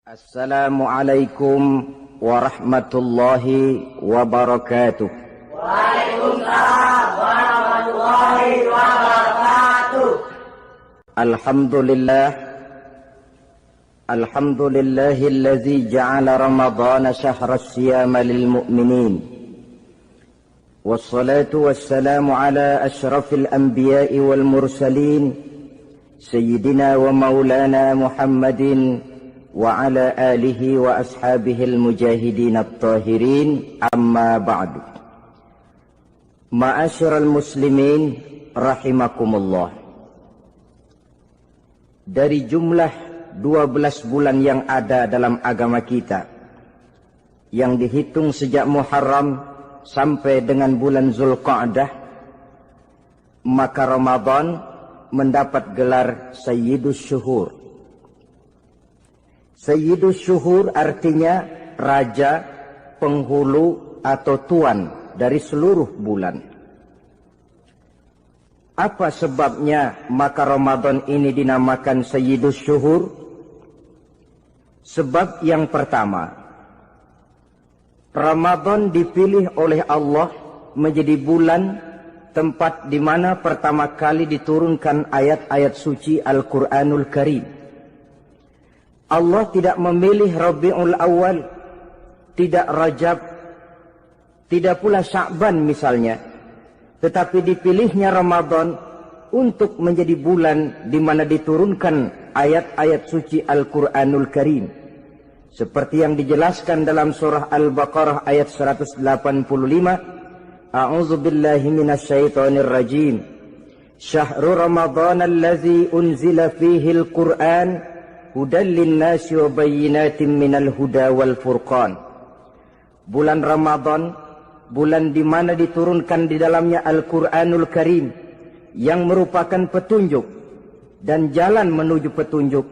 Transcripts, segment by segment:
Assalamualaikum warahmatullahi wabarakatuh. Waalaikumsalam warahmatullahi wabarakatuh. Alhamdulillahilladzi ja'ala ramadhana syahra siyama lil mu'minin. Wassalatu wassalamu ala asyrafil anbiya'i wal mursalin sayyidina wa maulana Muhammadin wa ala alihi wa ashabihil mujahidin at-tahirin, amma ba'du. Ma'asyiral muslimin rahimakumullah. Dari jumlah 12 bulan yang ada dalam agama kita, yang dihitung sejak Muharram sampai dengan bulan Zulqa'dah, maka Ramadan mendapat gelar Sayyidus Syuhur. Sayyidus Syuhur artinya raja, penghulu atau tuan dari seluruh bulan. Apa sebabnya maka Ramadan ini dinamakan Sayyidus Syuhur? Sebab yang pertama, Ramadan dipilih oleh Allah menjadi bulan tempat di mana pertama kali diturunkan ayat-ayat suci Al-Quranul Karim. Allah tidak memilih Rabiul Awal, tidak Rajab, tidak pula Sya'ban misalnya, tetapi dipilihnya Ramadan untuk menjadi bulan di mana diturunkan ayat-ayat suci Al-Quranul Karim. Seperti yang dijelaskan dalam surah Al-Baqarah ayat 185, A'udzu billahi minasyaitonir rajim. Syahrul Ramadan allazi unzila fihi al-Qur'an hudan linnasi wa bayyinatin minal huda wal furqan. Bulan Ramadan, bulan di mana diturunkan di dalamnya Al-Quranul Karim, yang merupakan petunjuk dan jalan menuju petunjuk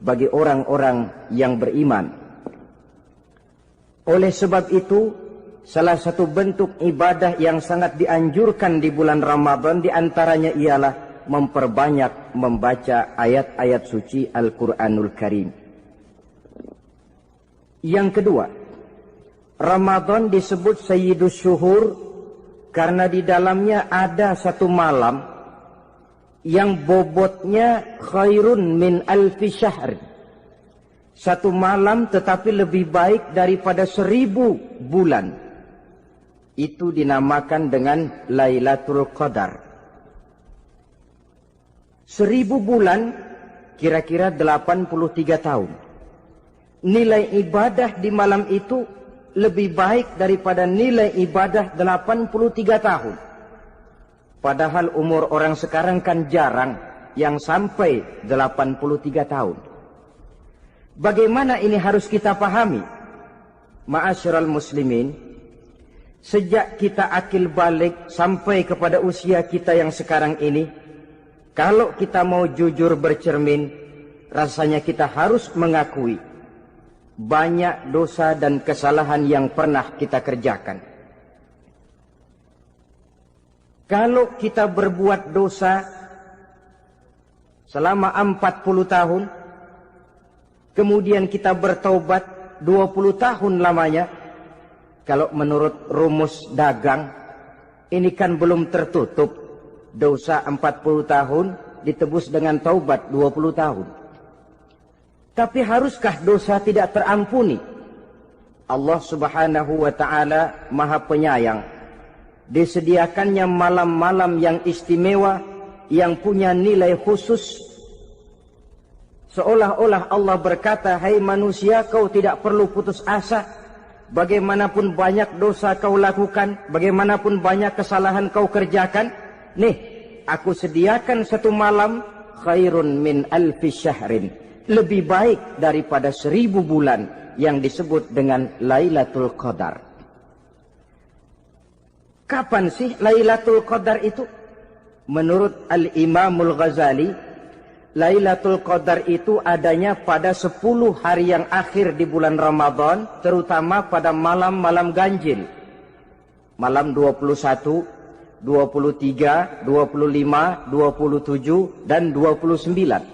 bagi orang-orang yang beriman. Oleh sebab itu, salah satu bentuk ibadah yang sangat dianjurkan di bulan Ramadan diantaranya ialah memperbanyak membaca ayat-ayat suci Al-Quranul Karim. Yang kedua, Ramadan disebut Sayyidus Syuhur karena di dalamnya ada satu malam yang bobotnya khairun min alfi syahr. Satu malam tetapi lebih baik daripada 1000 bulan. Itu dinamakan dengan Lailatul Qadar. 1000 bulan kira-kira 83 tahun. Nilai ibadah di malam itu lebih baik daripada nilai ibadah 83 tahun. Padahal umur orang sekarang kan jarang yang sampai 83 tahun. Bagaimana ini harus kita pahami? Ma'asyiral muslimin, sejak kita akil balik sampai kepada usia kita yang sekarang ini, kalau kita mau jujur bercermin, rasanya kita harus mengakui banyak dosa dan kesalahan yang pernah kita kerjakan. Kalau kita berbuat dosa selama 40 tahun, kemudian kita bertaubat 20 tahun lamanya, kalau menurut rumus dagang, ini kan belum tertutup. Dosa 40 tahun ditebus dengan taubat 20 tahun. Tapi haruskah dosa tidak terampuni? Allah Subhanahu wa ta'ala Maha Penyayang. Disediakannya malam-malam yang istimewa, yang punya nilai khusus. Seolah-olah Allah berkata, hai manusia, kau tidak perlu putus asa. Bagaimanapun banyak dosa kau lakukan, bagaimanapun banyak kesalahan kau kerjakan, nih, aku sediakan satu malam khairun min alfi syahrin. Lebih baik daripada 1000 bulan yang disebut dengan Lailatul Qadar. Kapan sih Lailatul Qadar itu? Menurut Al-Imamul Ghazali, Lailatul Qadar itu adanya pada 10 hari yang akhir di bulan Ramadan, terutama pada malam-malam ganjil. Malam 21, 23, 25, 27, dan 29.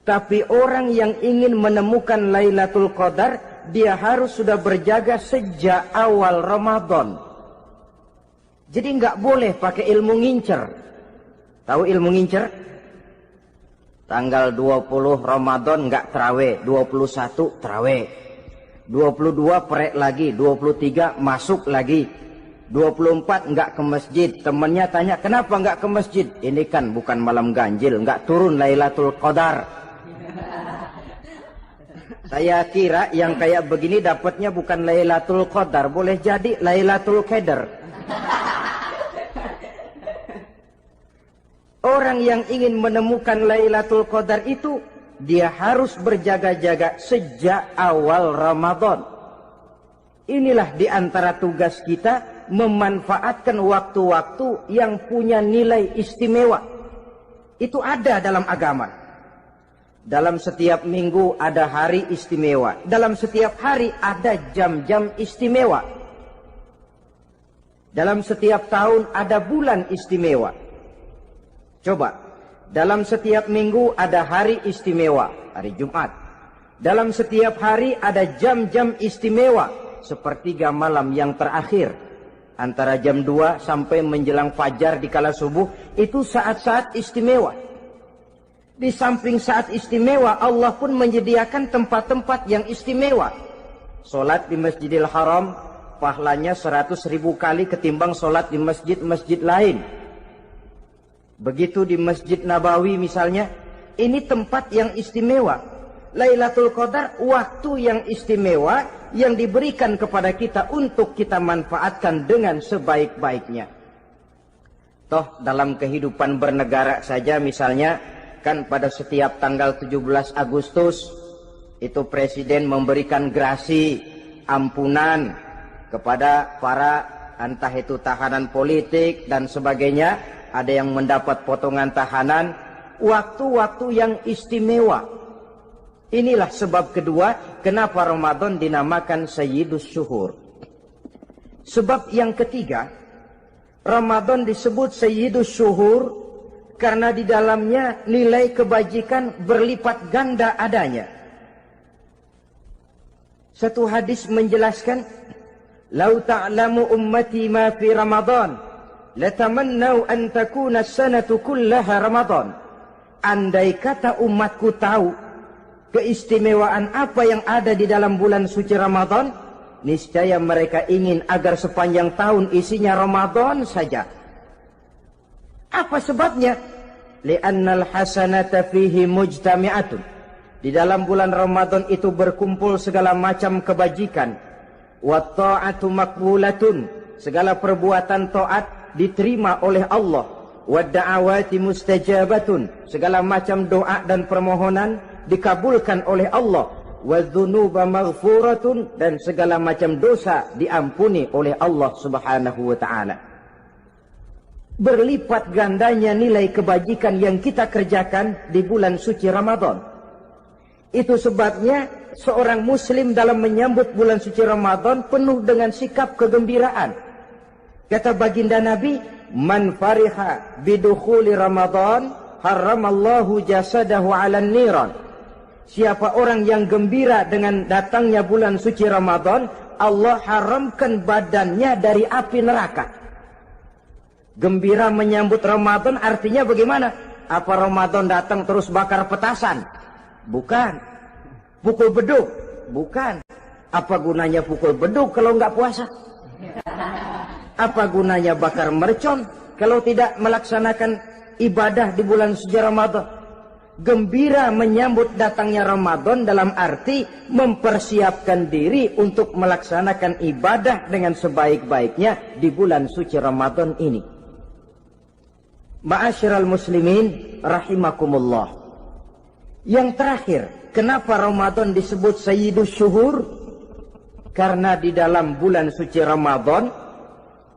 Tapi orang yang ingin menemukan Lailatul Qadar, dia harus sudah berjaga sejak awal Ramadan. Jadi nggak boleh pakai ilmu ngincer. Tahu ilmu ngincer? Tanggal 20 Ramadan nggak terawih, 21 terawih, 22 perek lagi, 23 masuk lagi, 24 nggak ke masjid. Temannya tanya, kenapa nggak ke masjid? Ini kan bukan malam ganjil, nggak turun Lailatul Qadar. Saya kira yang kayak begini dapatnya bukan Lailatul Qadar, boleh jadi Lailatul Qadar. Orang yang ingin menemukan Lailatul Qadar itu, dia harus berjaga-jaga sejak awal Ramadan. Inilah di antara tugas kita, memanfaatkan waktu-waktu yang punya nilai istimewa. Itu ada dalam agama. Dalam setiap minggu ada hari istimewa. Dalam setiap hari ada jam-jam istimewa. Dalam setiap tahun ada bulan istimewa. Coba, dalam setiap minggu ada hari istimewa, hari Jumat. Dalam setiap hari ada jam-jam istimewa, sepertiga malam yang terakhir. Antara jam 2 sampai menjelang fajar di kala subuh, itu saat-saat istimewa. Di samping saat istimewa, Allah pun menyediakan tempat-tempat yang istimewa. Solat di Masjidil Haram, pahalanya 100.000 kali ketimbang solat di masjid-masjid lain. Begitu di Masjid Nabawi misalnya, ini tempat yang istimewa. Lailatul Qadar, waktu yang istimewa yang diberikan kepada kita untuk kita manfaatkan dengan sebaik-baiknya. Toh dalam kehidupan bernegara saja misalnya, kan pada setiap tanggal 17 Agustus itu presiden memberikan grasi ampunan kepada para entah itu tahanan politik dan sebagainya. Ada yang mendapat potongan tahanan. Waktu-waktu yang istimewa. Inilah sebab kedua kenapa Ramadan dinamakan Sayyidus Syuhur. Sebab yang ketiga, Ramadan disebut Sayyidus Syuhur karena di dalamnya nilai kebajikan berlipat ganda adanya. Satu hadis menjelaskan, "Lau ta'lamu ummati ma fi Ramadan, latamannau an takuna as-sanatu kullaha Ramadan." Andai kata umatku tahu keistimewaan apa yang ada di dalam bulan suci Ramadan, niscaya mereka ingin agar sepanjang tahun isinya Ramadan saja. Apa sebabnya? Li'annal hasanata fihi mujtami'atun. Di dalam bulan Ramadan itu berkumpul segala macam kebajikan. Wa ta'atu maqbulatun. Segala perbuatan taat diterima oleh Allah. Wa da'awati mustajabatun. Segala macam doa dan permohonan dikabulkan oleh Allah. Wa dzunuba maghfuratun. Dan segala macam dosa diampuni oleh Allah Subhanahu wa ta'ala. Berlipat gandanya nilai kebajikan yang kita kerjakan di bulan suci Ramadan. Itu sebabnya seorang muslim dalam menyambut bulan suci Ramadan penuh dengan sikap kegembiraan. Kata baginda Nabi, "Man fariha bidukhuli Ramadan, haramallahu jasadahu 'alan niran." Siapa orang yang gembira dengan datangnya bulan suci Ramadan, Allah haramkan badannya dari api neraka. Gembira menyambut Ramadan artinya bagaimana? Apa Ramadan datang terus bakar petasan? Bukan. Pukul beduk? Bukan. Apa gunanya pukul beduk kalau nggak puasa? Apa gunanya bakar mercon kalau tidak melaksanakan ibadah di bulan suci Ramadan? Gembira menyambut datangnya Ramadan dalam arti mempersiapkan diri untuk melaksanakan ibadah dengan sebaik-baiknya di bulan suci Ramadan ini. Ma'asyiral muslimin rahimakumullah. Yang terakhir, kenapa Ramadan disebut Sayyidus Syuhur? Karena di dalam bulan suci Ramadan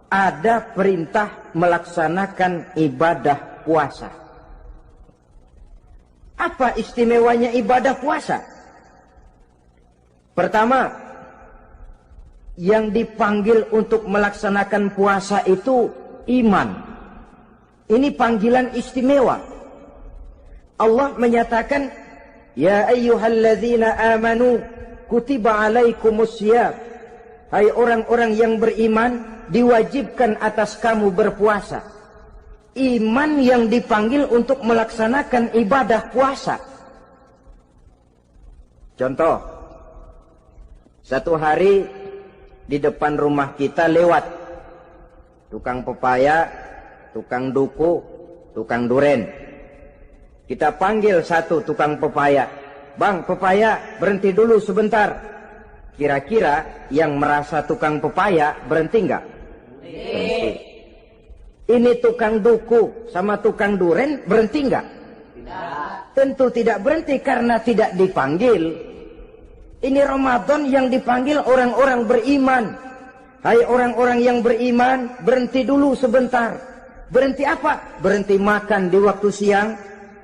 ada perintah melaksanakan ibadah puasa. Apa istimewanya ibadah puasa? Pertama, yang dipanggil untuk melaksanakan puasa itu iman. Ini panggilan istimewa. Allah menyatakan, Ya ayyuhalladzina amanu kutiba alaikumussyam. Hai orang-orang yang beriman, diwajibkan atas kamu berpuasa. Iman yang dipanggil untuk melaksanakan ibadah puasa. Contoh, satu hari di depan rumah kita lewat tukang pepaya, tukang duku, tukang duren. Kita panggil satu tukang pepaya. Bang, pepaya, berhenti dulu sebentar. Kira-kira yang merasa tukang pepaya berhenti enggak? Berhenti. Ini tukang duku sama tukang duren berhenti enggak? Tidak. Tentu tidak berhenti karena tidak dipanggil. Ini Ramadan yang dipanggil orang-orang beriman. Hai orang-orang yang beriman, berhenti dulu sebentar. Berhenti apa? Berhenti makan di waktu siang,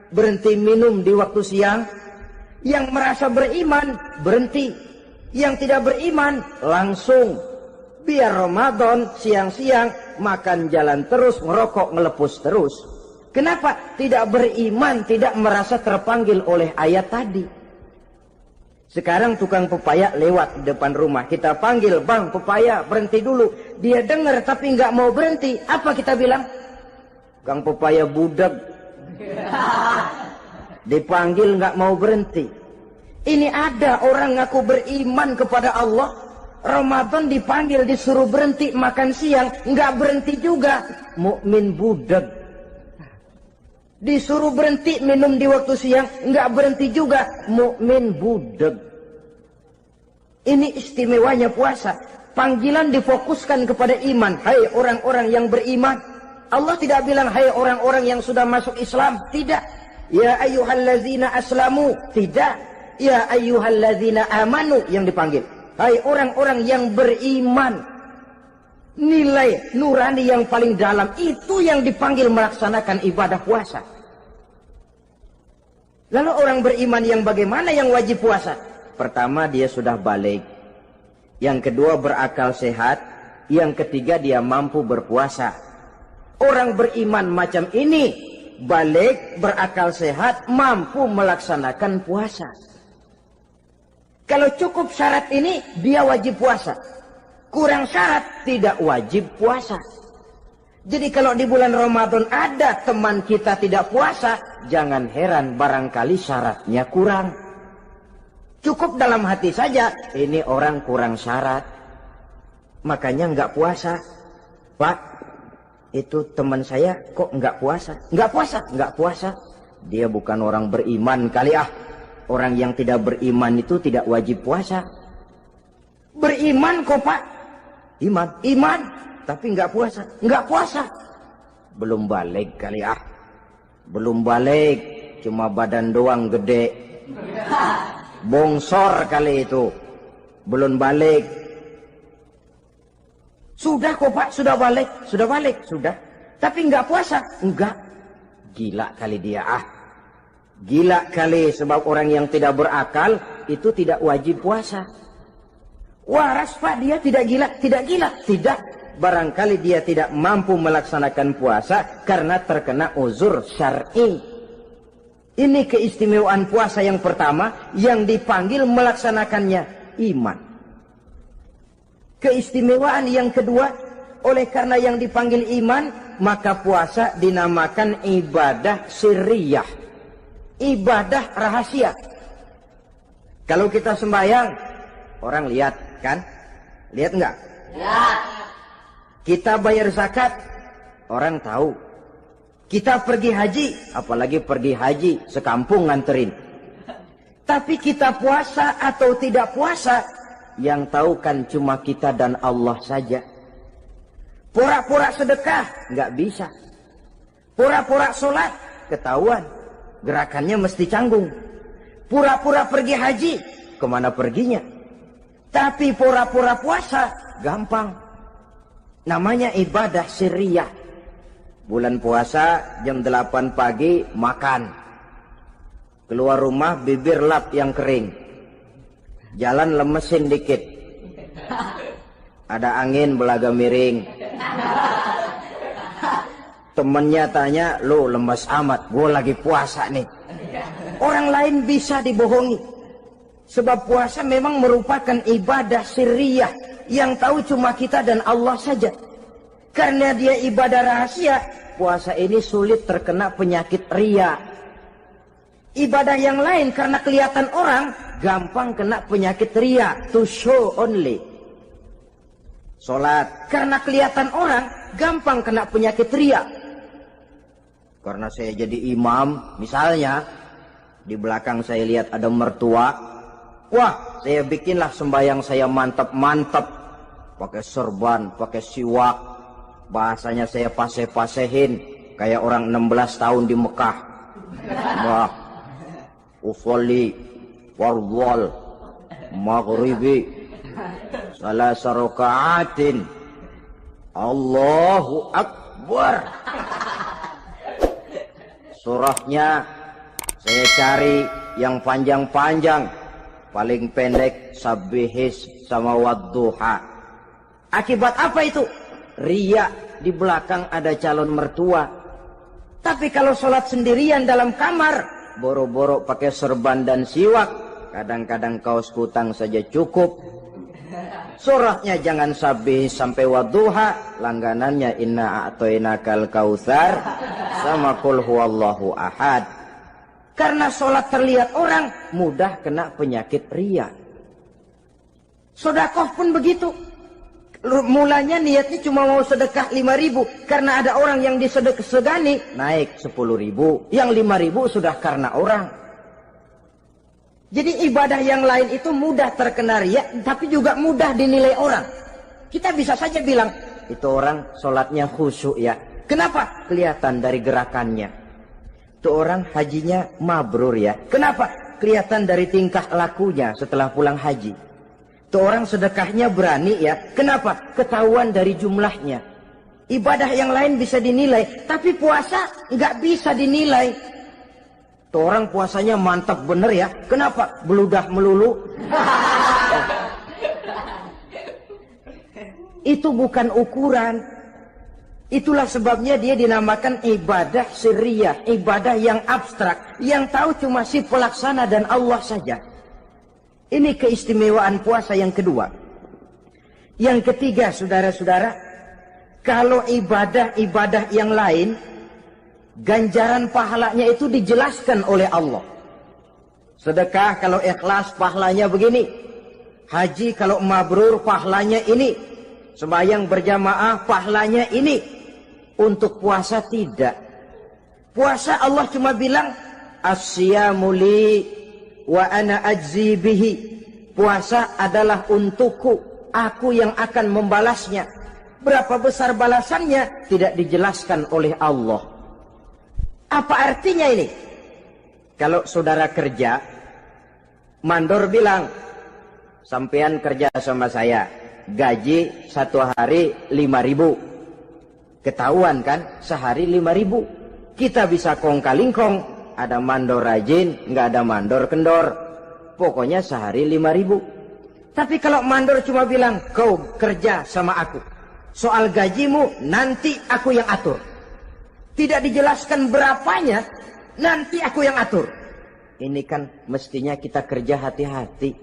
berhenti minum di waktu siang. Yang merasa beriman, berhenti. Yang tidak beriman, langsung. Biar Ramadan siang-siang makan jalan terus, ngerokok, ngelepus terus. Kenapa? Tidak beriman, tidak merasa terpanggil oleh ayat tadi. Sekarang tukang pepaya lewat di depan rumah. Kita panggil, bang pepaya berhenti dulu. Dia dengar tapi nggak mau berhenti. Apa kita bilang? Kang pepaya budak. Dipanggil nggak mau berhenti. Ini ada orang ngaku beriman kepada Allah. Ramadan dipanggil disuruh berhenti makan siang, nggak berhenti juga. Mukmin budak. Disuruh berhenti minum di waktu siang, nggak berhenti juga. Mukmin budak. Ini istimewanya puasa. Panggilan difokuskan kepada iman. Hai orang-orang yang beriman. Allah tidak bilang hai orang-orang yang sudah masuk Islam. Tidak. Ya ayyuhallazina aslamu. Tidak. Ya ayyuhallazina amanu yang dipanggil. Hai orang-orang yang beriman. Nilai nurani yang paling dalam itu yang dipanggil melaksanakan ibadah puasa. Lalu orang beriman yang bagaimana yang wajib puasa? Pertama, dia sudah balik. Yang kedua, berakal sehat. Yang ketiga, dia mampu berpuasa. Orang beriman macam ini balik, berakal sehat, mampu melaksanakan puasa. Kalau cukup syarat ini, dia wajib puasa. Kurang syarat, tidak wajib puasa. Jadi kalau di bulan Ramadan ada teman kita tidak puasa, jangan heran barangkali syaratnya kurang. Cukup dalam hati saja, ini orang kurang syarat. Makanya nggak puasa. Pak, itu teman saya kok nggak puasa? Nggak puasa, nggak puasa. Dia bukan orang beriman kali ah. Orang yang tidak beriman itu tidak wajib puasa. Beriman kok Pak? Iman, tapi nggak puasa, nggak puasa. Belum balik kali ah. Belum balik, cuma badan doang gede. Bongsor kali itu. Belum balik. Sudah kok Pak, sudah balik, sudah. Tapi nggak puasa, enggak. Gila kali dia ah. Gila kali, sebab orang yang tidak berakal itu tidak wajib puasa. Waras Pak, dia tidak gila, tidak. Barangkali dia tidak mampu melaksanakan puasa karena terkena uzur syar'i. Ini keistimewaan puasa yang pertama yang dipanggil melaksanakannya iman. Keistimewaan yang kedua, oleh karena yang dipanggil iman, maka puasa dinamakan ibadah sirriyah. Ibadah rahasia. Kalau kita sembahyang, orang lihat kan? Lihat enggak? Lihat. Kita bayar zakat, orang tahu. Kita pergi haji, apalagi pergi haji, sekampung nganterin. Tapi kita puasa atau tidak puasa, yang tahu kan cuma kita dan Allah saja. Pura-pura sedekah, nggak bisa. Pura-pura sholat, ketahuan. Gerakannya mesti canggung. Pura-pura pergi haji, kemana perginya? Tapi pura-pura puasa, gampang. Namanya ibadah sirriyah. Bulan puasa, jam 8 pagi, makan. Keluar rumah, bibir lap yang kering. Jalan lemesin dikit. Ada angin, belaga miring. Temennya tanya, lu lemes amat, gue lagi puasa nih. orang lain bisa dibohongi. Sebab puasa memang merupakan ibadah sirriyah yang tahu cuma kita dan Allah saja. Karena dia ibadah rahasia, puasa ini sulit terkena penyakit riya. Ibadah yang lain karena kelihatan orang, gampang kena penyakit riya, to show only. Salat karena kelihatan orang, gampang kena penyakit riya. Karena saya jadi imam, misalnya di belakang saya lihat ada mertua, wah, saya bikinlah sembahyang saya mantap-mantap, pakai serban, pakai siwak, bahasanya saya paseh-pasehin kayak orang 16 tahun di Mekah. Wah, usolli warwal maghribi salasa raka'atin Allahu Akbar. Surahnya saya cari yang panjang-panjang, paling pendek sabbihis sama wadduha. Akibat apa itu? Riya, di belakang ada calon mertua. Tapi kalau sholat sendirian dalam kamar, boro-boro pakai serban dan siwak, kadang-kadang kaos kutang saja cukup. Surahnya jangan sabbihis sampai wadduha, langganannya inna a'toinakal kautsar sama qul huwallahu ahad. Karena sholat terlihat orang, mudah kena penyakit riya. Sedekah pun begitu. Mulanya niatnya cuma mau sedekah 5.000, karena ada orang yang disedekahani naik 10.000, yang 5.000 sudah karena orang. Jadi ibadah yang lain itu mudah terkena riya, tapi juga mudah dinilai orang. Kita bisa saja bilang, itu orang sholatnya khusyuk ya. Kenapa? Kelihatan dari gerakannya. Itu orang hajinya mabrur ya. Kenapa? Kelihatan dari tingkah lakunya setelah pulang haji. Itu orang sedekahnya berani ya. Kenapa? Ketahuan dari jumlahnya. Ibadah yang lain bisa dinilai, tapi puasa nggak bisa dinilai. Itu orang puasanya mantap bener ya. Kenapa? Beludah melulu. Itu bukan ukuran. Itulah sebabnya dia dinamakan ibadah sirriyah, ibadah yang abstrak, yang tahu cuma si pelaksana dan Allah saja. Ini keistimewaan puasa yang kedua. Yang ketiga, saudara-saudara, kalau ibadah-ibadah yang lain, ganjaran pahalanya itu dijelaskan oleh Allah. Sedekah kalau ikhlas pahalanya begini. Haji kalau mabrur pahalanya ini. Sembahyang berjamaah pahalanya ini. Untuk puasa tidak. Puasa Allah cuma bilang as-siyamu li wa ana ajzi bihi. Puasa adalah untukku, aku yang akan membalasnya. Berapa besar balasannya tidak dijelaskan oleh Allah. Apa artinya ini? Kalau saudara kerja, mandor bilang, sampean kerja sama saya, gaji 1 hari 5.000. Ketahuan kan, sehari 5.000. Kita bisa kong kalingkong, ada mandor rajin, nggak ada mandor kendor. Pokoknya sehari 5.000. Tapi kalau mandor cuma bilang, kau kerja sama aku, soal gajimu nanti aku yang atur. Tidak dijelaskan berapanya, nanti aku yang atur. Ini kan mestinya kita kerja hati-hati.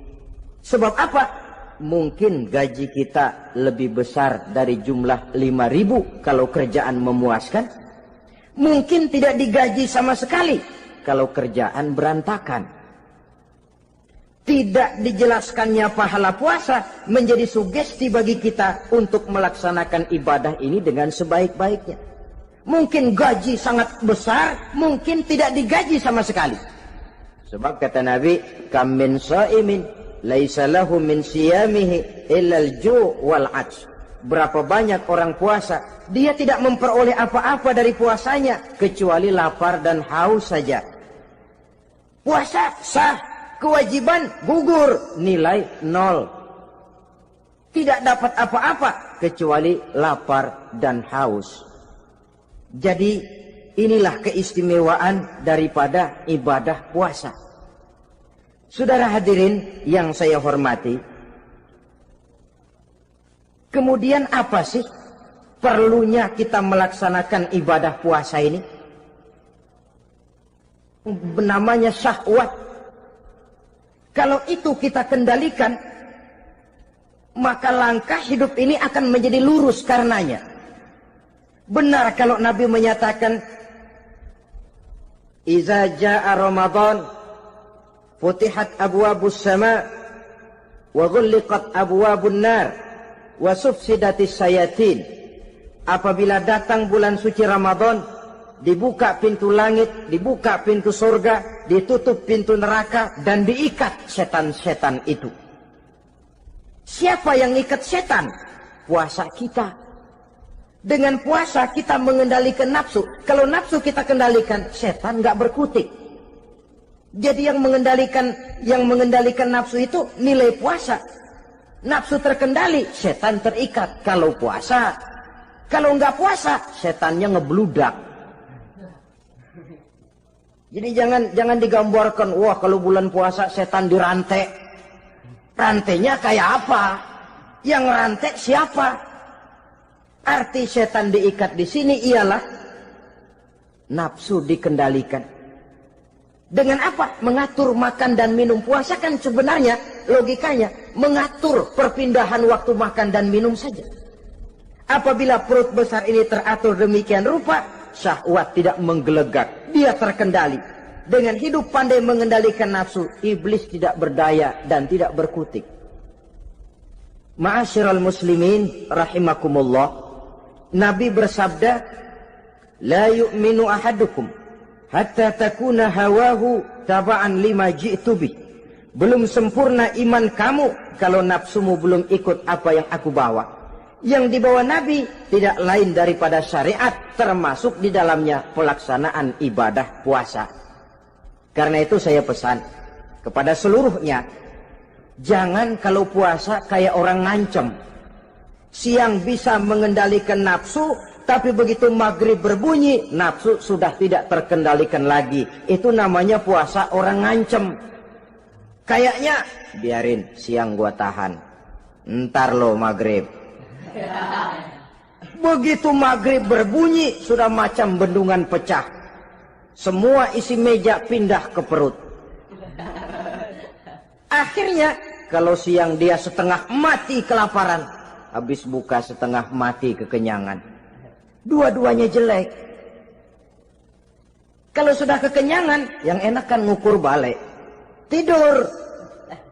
Sebab apa? Mungkin gaji kita lebih besar dari jumlah 5.000 kalau kerjaan memuaskan. Mungkin tidak digaji sama sekali kalau kerjaan berantakan. Tidak dijelaskannya pahala puasa menjadi sugesti bagi kita untuk melaksanakan ibadah ini dengan sebaik-baiknya. Mungkin gaji sangat besar, mungkin tidak digaji sama sekali. Sebab kata Nabi, kam min shaimin laisa lahu min siyamihi illa al-ju' wal 'atsh. Berapa banyak orang puasa, dia tidak memperoleh apa-apa dari puasanya kecuali lapar dan haus saja. Puasa sah, kewajiban gugur, nilai 0. Tidak dapat apa-apa kecuali lapar dan haus. Jadi inilah keistimewaan daripada ibadah puasa. Saudara hadirin yang saya hormati, kemudian apa sih perlunya kita melaksanakan ibadah puasa ini? namanya syahwat. Kalau itu kita kendalikan, maka langkah hidup ini akan menjadi lurus karenanya. Benar kalau Nabi menyatakan, "Iza jaa Ramadan, futihat abwabus sama, wa ghulliqat abwabun nar, wa sufsidatis sayatin." Apabila datang bulan suci Ramadan, dibuka pintu langit, dibuka pintu surga, ditutup pintu neraka, dan diikat setan-setan itu. Siapa yang ikat setan? Puasa kita. Dengan puasa kita mengendalikan nafsu. Kalau nafsu kita kendalikan, setan nggak berkutik. Jadi yang mengendalikan nafsu itu nilai puasa. Nafsu terkendali, setan terikat. Kalau puasa, kalau nggak puasa, setannya ngebludak. Jadi jangan digambarkan, wah kalau bulan puasa setan dirantai. Rantainya kayak apa? Yang rantai siapa? Arti setan diikat di sini ialah nafsu dikendalikan. Dengan apa? Mengatur makan dan minum. Puasa kan sebenarnya logikanya mengatur perpindahan waktu makan dan minum saja. Apabila perut besar ini teratur demikian rupa, syahwat tidak menggelegak, dia terkendali. Dengan hidup pandai mengendalikan nafsu, iblis tidak berdaya dan tidak berkutik. Ma'asyiral muslimin rahimakumullah, Nabi bersabda, "La yu'minu ahadukum hatta takuna hawahu taba'an lima ji'tu bih." Belum sempurna iman kamu kalau nafsumu belum ikut apa yang aku bawa. Yang dibawa Nabi tidak lain daripada syariat, termasuk di dalamnya pelaksanaan ibadah puasa. Karena itu saya pesan kepada seluruhnya, jangan kalau puasa kayak orang ngancem. Siang bisa mengendalikan nafsu, tapi begitu maghrib berbunyi, nafsu sudah tidak terkendalikan lagi. Itu namanya puasa orang ngancem. Kayaknya, biarin siang gua tahan, ntar lo maghrib. Begitu maghrib berbunyi, sudah macam bendungan pecah. Semua isi meja pindah ke perut. Akhirnya, kalau siang dia setengah mati kelaparan, habis buka setengah mati kekenyangan. Dua-duanya jelek. Kalau sudah kekenyangan, yang enak kan ngukur balik. Tidur.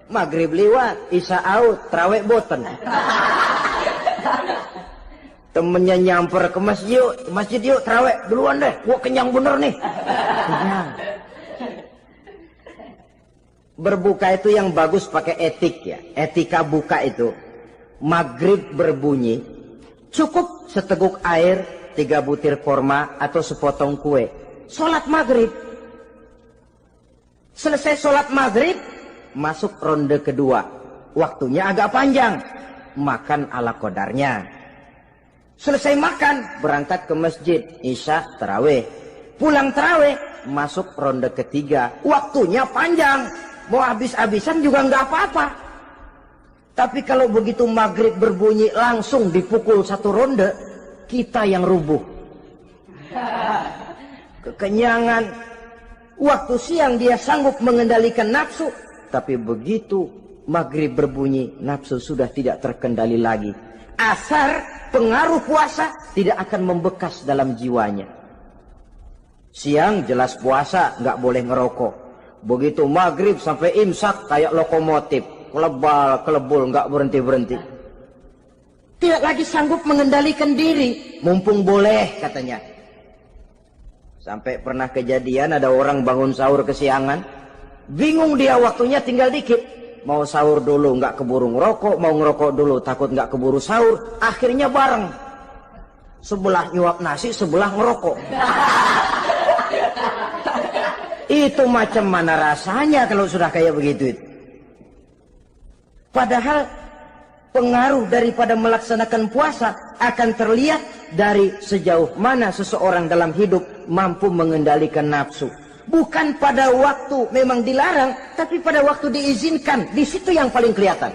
Maghrib liwat, isya out, trawek boten. Temennya nyamper ke masjid yuk trawek duluan deh, gua kenyang bener nih. Kenyang. Berbuka itu yang bagus pakai etik ya, etika buka itu. Maghrib berbunyi, cukup seteguk air, 3 butir korma atau sepotong kue. Sholat maghrib. Selesai sholat maghrib, masuk ronde kedua. Waktunya agak panjang, makan ala qadarnya. Selesai makan, berangkat ke masjid, isya, tarawih. Pulang tarawih, masuk ronde ketiga. Waktunya panjang, mau habis-habisan juga nggak apa-apa. Tapi kalau begitu maghrib berbunyi langsung dipukul 1 ronde, kita yang rubuh. Kekenyangan. Waktu siang dia sanggup mengendalikan nafsu, tapi begitu maghrib berbunyi, nafsu sudah tidak terkendali lagi. Asar pengaruh puasa tidak akan membekas dalam jiwanya. Siang jelas puasa, nggak boleh ngerokok. Begitu maghrib sampai imsak kayak lokomotif, kelebul nggak berhenti-berhenti. Tidak lagi sanggup mengendalikan diri, mumpung boleh katanya. Sampai pernah kejadian ada orang bangun sahur kesiangan, bingung dia waktunya tinggal dikit. Mau sahur dulu nggak keburu ngerokok, mau ngerokok dulu takut nggak keburu sahur, akhirnya bareng. Sebelah nyuap nasi, sebelah ngerokok. Itu macam mana rasanya kalau sudah kayak begitu? Padahal pengaruh daripada melaksanakan puasa akan terlihat dari sejauh mana seseorang dalam hidup mampu mengendalikan nafsu. Bukan pada waktu memang dilarang, tapi pada waktu diizinkan. Di situ yang paling kelihatan.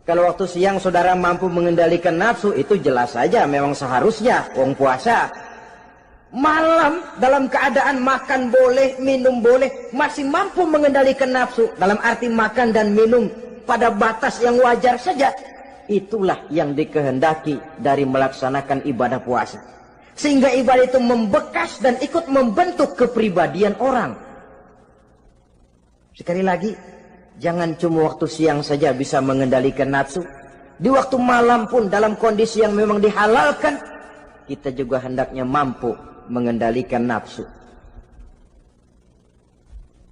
Kalau waktu siang saudara mampu mengendalikan nafsu, itu jelas saja memang seharusnya wong puasa. malam dalam keadaan makan boleh, minum boleh, masih mampu mengendalikan nafsu, dalam arti makan dan minum pada batas yang wajar saja, itulah yang dikehendaki dari melaksanakan ibadah puasa. Sehingga ibadah itu membekas dan ikut membentuk kepribadian orang. Sekali lagi, jangan cuma waktu siang saja bisa mengendalikan nafsu. Di waktu malam pun dalam kondisi yang memang dihalalkan, kita juga hendaknya mampu mengendalikan nafsu.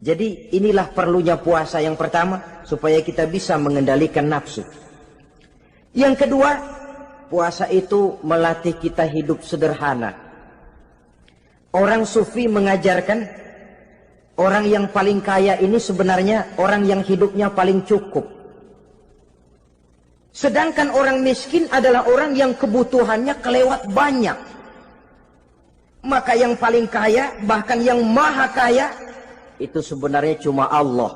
Jadi inilah perlunya puasa yang pertama, supaya kita bisa mengendalikan nafsu. Yang kedua, puasa itu melatih kita hidup sederhana. Orang sufi mengajarkan, orang yang paling kaya ini sebenarnya orang yang hidupnya paling cukup. Sedangkan orang miskin adalah orang yang kebutuhannya kelewat banyak. Maka yang paling kaya, bahkan yang maha kaya, itu sebenarnya cuma Allah.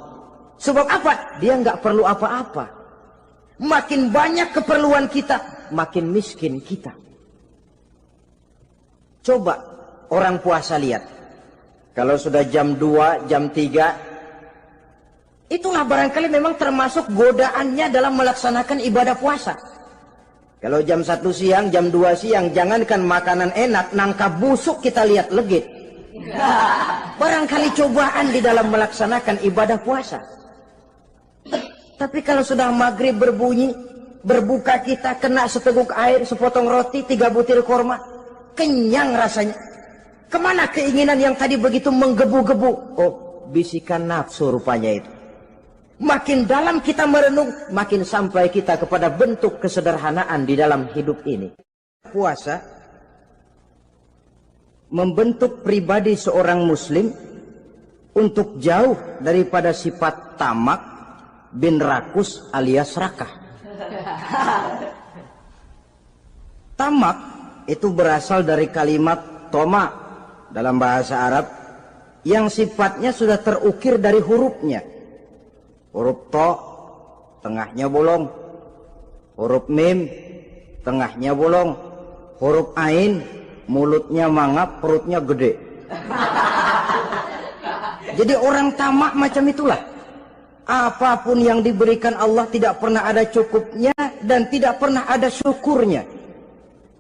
Sebab apa? Dia nggak perlu apa-apa. Makin banyak keperluan kita, makin miskin kita. Coba orang puasa lihat. Kalau sudah jam 2, jam 3, itulah barangkali memang termasuk godaannya dalam melaksanakan ibadah puasa. Kalau jam 1 siang, jam 2 siang, jangankan makanan enak, nangka busuk kita lihat legit. Barangkali cobaan di dalam melaksanakan ibadah puasa. Tapi kalau sudah maghrib berbunyi, berbuka kita kena seteguk air, sepotong roti, 3 butir korma, kenyang rasanya. Kemana keinginan yang tadi begitu menggebu-gebu? Oh, bisikan nafsu rupanya itu. Makin dalam kita merenung, makin sampai kita kepada bentuk kesederhanaan di dalam hidup ini. Puasa membentuk pribadi seorang muslim untuk jauh daripada sifat tamak bin rakus alias rakah. Tamak itu berasal dari kalimat toma dalam bahasa Arab yang sifatnya sudah terukir dari hurufnya. Huruf to, tengahnya bolong. Huruf mim, tengahnya bolong. Huruf ain, mulutnya mangap, perutnya gede. Jadi orang tamak macam itulah. Apapun yang diberikan Allah tidak pernah ada cukupnya dan tidak pernah ada syukurnya.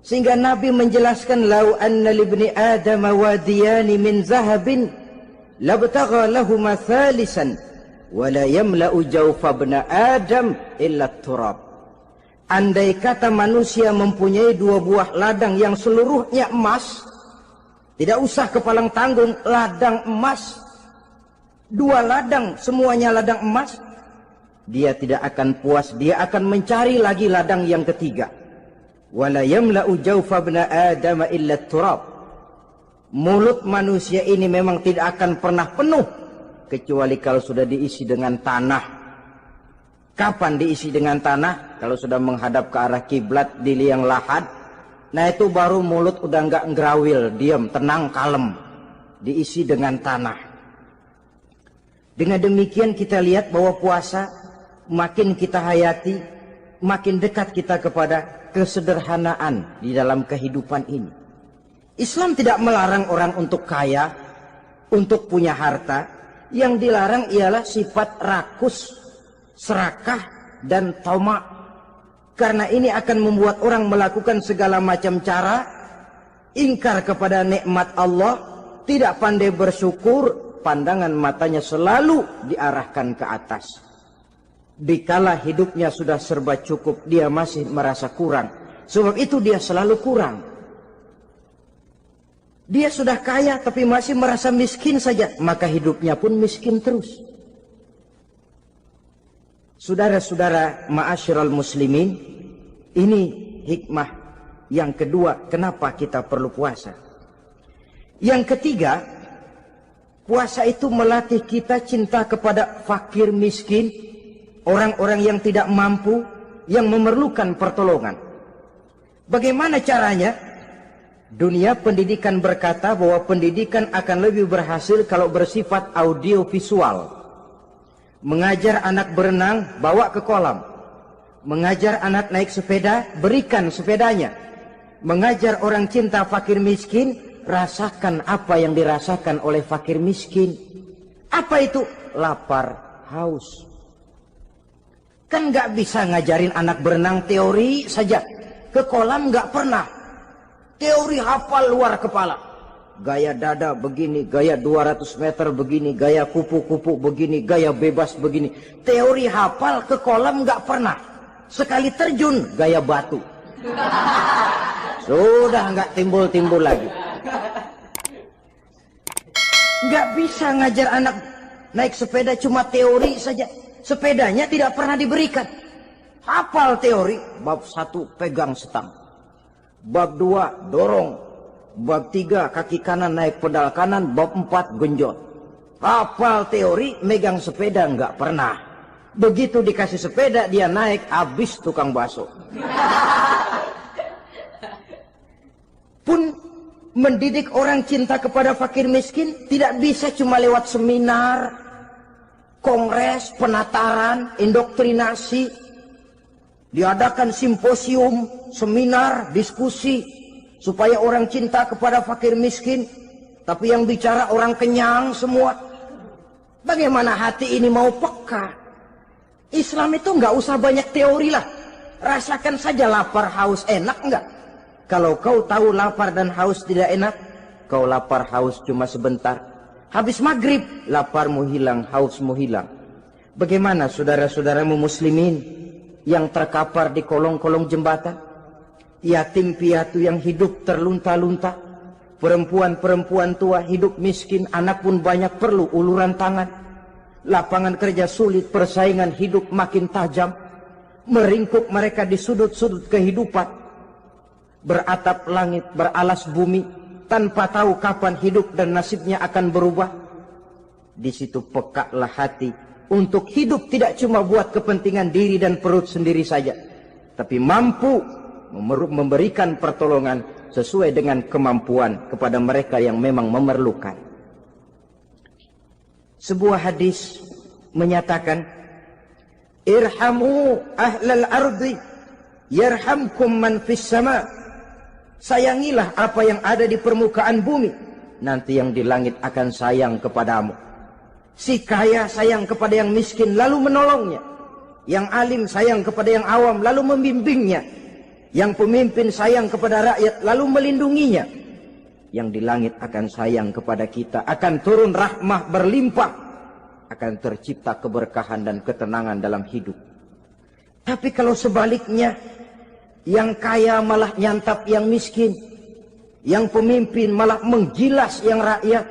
Sehingga Nabi menjelaskan, lau anna libni Adam wadiyani min zahabin labtagha lahuma thalisan wala yamla'u jawfa ibna Adam illa turab. Andai kata manusia mempunyai 2 buah ladang yang seluruhnya emas, tidak usah kepalang tanggung, ladang emas, 2 ladang semuanya ladang emas, dia tidak akan puas, dia akan mencari lagi ladang yang ketiga. Wala yamla'u jawfa ibna Adam illa turab. Mulut manusia ini memang tidak akan pernah penuh kecuali kalau sudah diisi dengan tanah. Kapan diisi dengan tanah? Kalau sudah menghadap ke arah kiblat di liang lahat, nah itu baru mulut udah nggak ngerawil, diam, tenang, kalem, diisi dengan tanah. Dengan demikian kita lihat bahwa puasa makin kita hayati, makin dekat kita kepada kesederhanaan di dalam kehidupan ini. Islam tidak melarang orang untuk kaya, untuk punya harta. Yang dilarang ialah sifat rakus, serakah, dan tamak. Karena ini akan membuat orang melakukan segala macam cara, ingkar kepada nikmat Allah, tidak pandai bersyukur, pandangan matanya selalu diarahkan ke atas. Dikala hidupnya sudah serba cukup, dia masih merasa kurang. Sebab itu dia selalu kurang. Dia sudah kaya tapi masih merasa miskin saja, maka hidupnya pun miskin terus. Saudara-saudara ma'asyiral muslimin, ini hikmah yang kedua kenapa kita perlu puasa. Yang ketiga, puasa itu melatih kita cinta kepada fakir miskin, orang-orang yang tidak mampu, yang memerlukan pertolongan. Bagaimana caranya? Dunia pendidikan berkata bahwa pendidikan akan lebih berhasil kalau bersifat audio visual. Mengajar anak berenang, bawa ke kolam. Mengajar anak naik sepeda, berikan sepedanya. Mengajar orang cinta fakir miskin, rasakan apa yang dirasakan oleh fakir miskin. Apa itu? Lapar, haus. Kan nggak bisa ngajarin anak berenang teori saja. Ke kolam nggak pernah. Teori hafal luar kepala. Gaya dada begini, gaya 200 meter begini, gaya kupu-kupu begini, gaya bebas begini. Teori hafal, ke kolam nggak pernah. Sekali terjun, gaya batu. Sudah nggak timbul-timbul lagi. Nggak bisa ngajar anak naik sepeda cuma teori saja. Sepedanya tidak pernah diberikan. Hafal teori, bab 1 pegang setang. Bab 2 dorong. Bab 3 kaki kanan naik pedal kanan. Bab 4 genjot. Hafal teori, megang sepeda nggak pernah. Begitu dikasih sepeda dia naik, habis tukang bakso. Pun mendidik orang cinta kepada fakir miskin tidak bisa cuma lewat seminar, kongres, penataran, indoktrinasi. Diadakan simposium, seminar, diskusi supaya orang cinta kepada fakir miskin, tapi yang bicara orang kenyang semua. Bagaimana hati ini mau peka? Islam itu nggak usah banyak teori lah. Rasakan saja lapar, haus, enak nggak? Kalau kau tahu lapar dan haus tidak enak, kau lapar haus cuma sebentar. Habis maghrib, laparmu hilang, hausmu hilang. Bagaimana saudara-saudaramu muslimin yang terkapar di kolong-kolong jembatan? Yatim piatu yang hidup terlunta-lunta. Perempuan-perempuan tua hidup miskin, anak pun banyak perlu uluran tangan. Lapangan kerja sulit, persaingan hidup makin tajam. Meringkuk mereka di sudut-sudut kehidupan. Beratap langit, beralas bumi, tanpa tahu kapan hidup dan nasibnya akan berubah. Di situ pekalah hati untuk hidup tidak cuma buat kepentingan diri dan perut sendiri saja, tapi mampu memberikan pertolongan sesuai dengan kemampuan kepada mereka yang memang memerlukan. Sebuah hadis menyatakan, irhamu ahlal ardi yarhamkum man fis sama. Sayangilah apa yang ada di permukaan bumi, nanti yang di langit akan sayang kepadamu. Si kaya sayang kepada yang miskin lalu menolongnya. Yang alim sayang kepada yang awam lalu membimbingnya. Yang pemimpin sayang kepada rakyat lalu melindunginya. Yang di langit akan sayang kepada kita, akan turun rahmah berlimpah, akan tercipta keberkahan dan ketenangan dalam hidup. Tapi kalau sebaliknya, yang kaya malah nyantap yang miskin, yang pemimpin malah menggilas yang rakyat,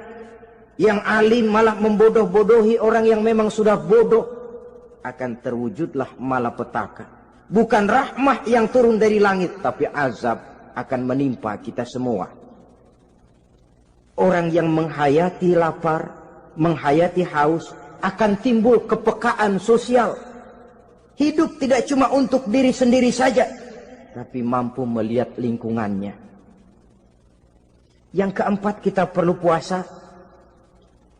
yang alim malah membodoh-bodohi orang yang memang sudah bodoh, akan terwujudlah malapetaka. Bukan rahmah yang turun dari langit, tapi azab akan menimpa kita semua. Orang yang menghayati lapar, menghayati haus, akan timbul kepekaan sosial. Hidup tidak cuma untuk diri sendiri saja, tapi mampu melihat lingkungannya. Yang keempat, kita perlu puasa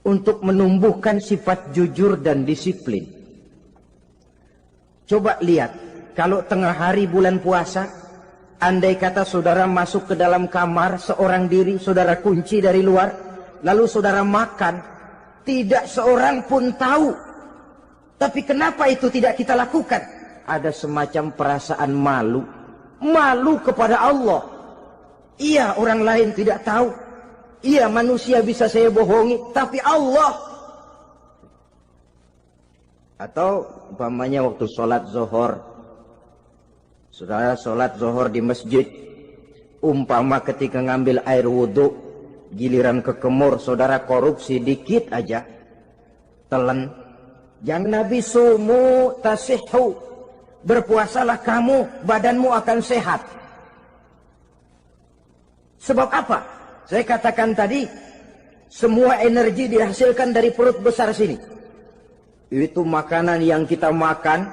untuk menumbuhkan sifat jujur dan disiplin. Coba lihat, kalau tengah hari bulan puasa, andai kata saudara masuk ke dalam kamar seorang diri, saudara kunci dari luar, lalu saudara makan, tidak seorang pun tahu. Tapi kenapa itu tidak kita lakukan? Ada semacam perasaan malu. Malu kepada Allah. Iya, orang lain tidak tahu. Iya, manusia bisa saya bohongi, tapi Allah. Atau umpamanya waktu sholat zuhur, saudara sholat zuhur di masjid, umpama ketika ngambil air wudhu, giliran ke kemur, saudara korupsi dikit aja, telan. Jangan Nabi sumu tasihhu, berpuasalah kamu, badanmu akan sehat. Sebab apa? Saya katakan tadi, semua energi dihasilkan dari perut besar sini. Itu makanan yang kita makan,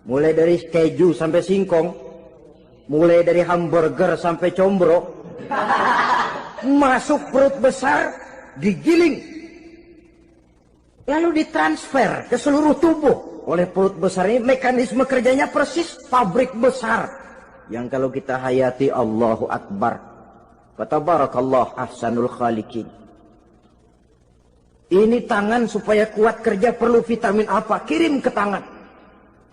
mulai dari keju sampai singkong, mulai dari hamburger sampai combro, masuk perut besar, digiling, lalu ditransfer ke seluruh tubuh oleh perut besar ini. Mekanisme kerjanya persis pabrik besar yang kalau kita hayati, Allahu Akbar, Fatabarakallah ahsanul khaliqin. Ini tangan supaya kuat kerja perlu vitamin apa? Kirim ke tangan.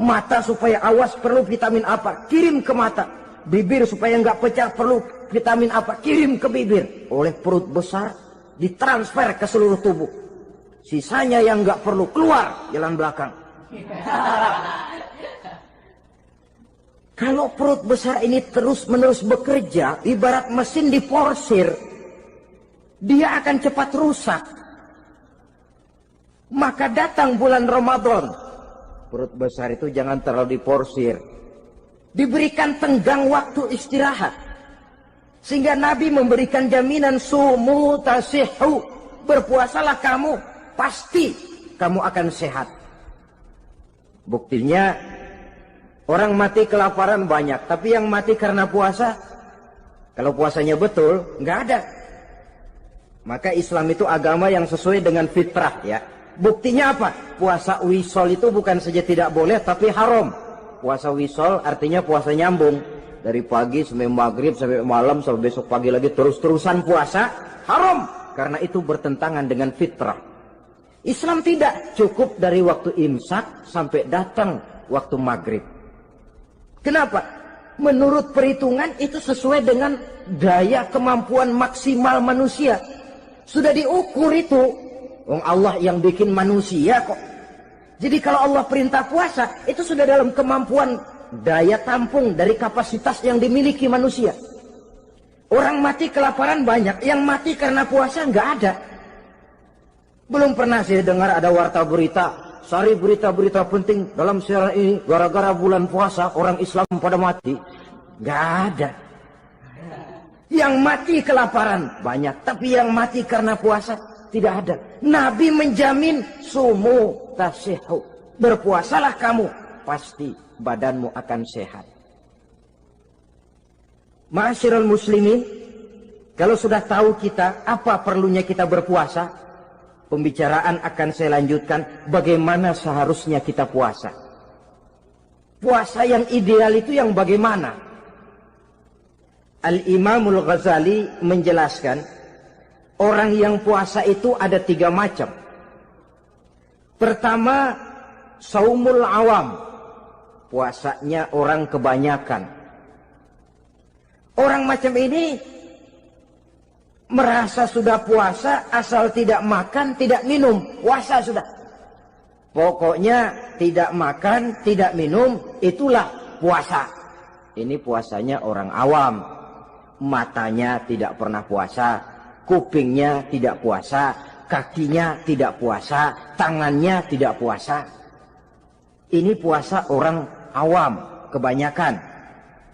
Mata supaya awas perlu vitamin apa? Kirim ke mata. Bibir supaya nggak pecah perlu vitamin apa? Kirim ke bibir. Oleh perut besar ditransfer ke seluruh tubuh. Sisanya yang nggak perlu keluar jalan belakang. Kalau perut besar ini terus-menerus bekerja, ibarat mesin diporsir, dia akan cepat rusak. Maka datang bulan Ramadan, perut besar itu jangan terlalu diporsir. Diberikan tenggang waktu istirahat. Sehingga Nabi memberikan jaminan sumu tasihhu. Berpuasalah kamu, pasti kamu akan sehat. Buktinya orang mati kelaparan banyak, tapi yang mati karena puasa, kalau puasanya betul, nggak ada. Maka Islam itu agama yang sesuai dengan fitrah ya. Buktinya apa? Puasa wisol itu bukan saja tidak boleh, tapi haram. Puasa wisol artinya puasa nyambung. Dari pagi sampai maghrib, sampai malam, sampai besok pagi lagi terus-terusan puasa, haram. Karena itu bertentangan dengan fitrah. Islam tidak cukup dari waktu imsak sampai datang waktu maghrib. Kenapa? Menurut perhitungan itu sesuai dengan daya kemampuan maksimal manusia. Sudah diukur itu. Allah yang bikin manusia kok. Jadi kalau Allah perintah puasa, itu sudah dalam kemampuan daya tampung dari kapasitas yang dimiliki manusia. Orang mati kelaparan banyak, yang mati karena puasa nggak ada. Belum pernah saya dengar ada warta berita, sari berita-berita penting dalam siaran ini, gara-gara bulan puasa orang Islam pada mati. Nggak ada. Yang mati kelaparan banyak, tapi yang mati karena puasa tidak ada. Nabi menjamin sumu tasihhu. Berpuasalah kamu, pasti badanmu akan sehat. Ma'asyiral muslimin, kalau sudah tahu kita apa perlunya kita berpuasa, pembicaraan akan saya lanjutkan bagaimana seharusnya kita puasa. Puasa yang ideal itu yang bagaimana? Al-Imamul Ghazali menjelaskan, orang yang puasa itu ada 3 macam. Pertama, saumul awam. Puasanya orang kebanyakan. Orang macam ini merasa sudah puasa asal tidak makan, tidak minum. Puasa sudah. Pokoknya tidak makan, tidak minum, itulah puasa. Ini puasanya orang awam. Matanya tidak pernah puasa. Kupingnya tidak puasa, kakinya tidak puasa, tangannya tidak puasa. Ini puasa orang awam, kebanyakan.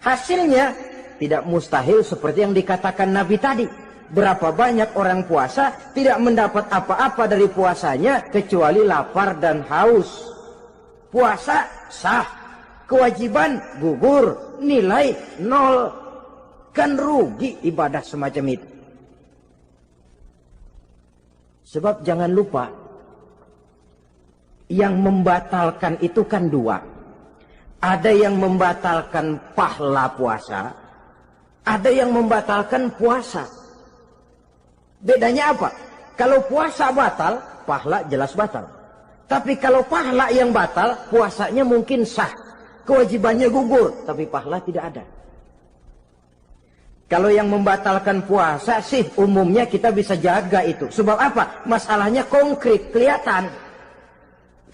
Hasilnya tidak mustahil seperti yang dikatakan Nabi tadi. Berapa banyak orang puasa tidak mendapat apa-apa dari puasanya kecuali lapar dan haus. Puasa sah, kewajiban gugur, nilai 0. Kan rugi ibadah semacam itu. Sebab jangan lupa, yang membatalkan itu kan 2. Ada yang membatalkan pahala puasa, ada yang membatalkan puasa. Bedanya apa? Kalau puasa batal, pahala jelas batal. Tapi kalau pahala yang batal, puasanya mungkin sah. Kewajibannya gugur, tapi pahala tidak ada. Kalau yang membatalkan puasa sih umumnya kita bisa jaga itu. Sebab apa? Masalahnya konkret, kelihatan.